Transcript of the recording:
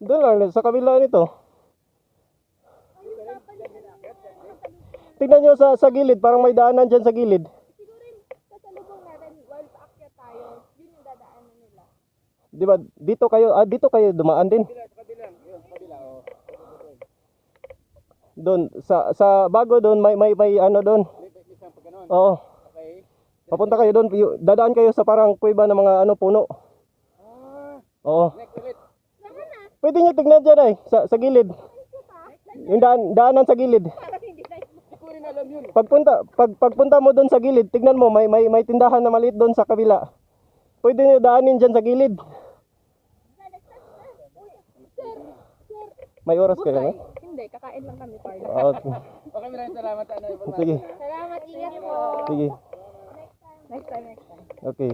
Doon lang, sa kabila nito. Tingnan nyo sa gilid, parang may daanan dyan sa gilid. Siguro yung kasalubong natin, while paakyat tayo, yun yung dadaanan nila. Di ba? Dito kayo dumaan din. Doon sa bago doon may ano doon. Oo. Papunta kayo doon, dadaan kayo sa parang kuweba ng mga ano puno. Oo. Pwede niyo tignan diyan ay sa gilid. Yung daanan sa gilid. Pagpunta mo doon sa gilid, tignan mo may tindahan na maliit doon sa kabila. Pwede niyo daanin diyan sa gilid. May oras kayo na? Hindi, kakain lang kami, Parla. Okay, maraming salamat. Sige. Salamat, ingat po. Sige. Next time. Okay.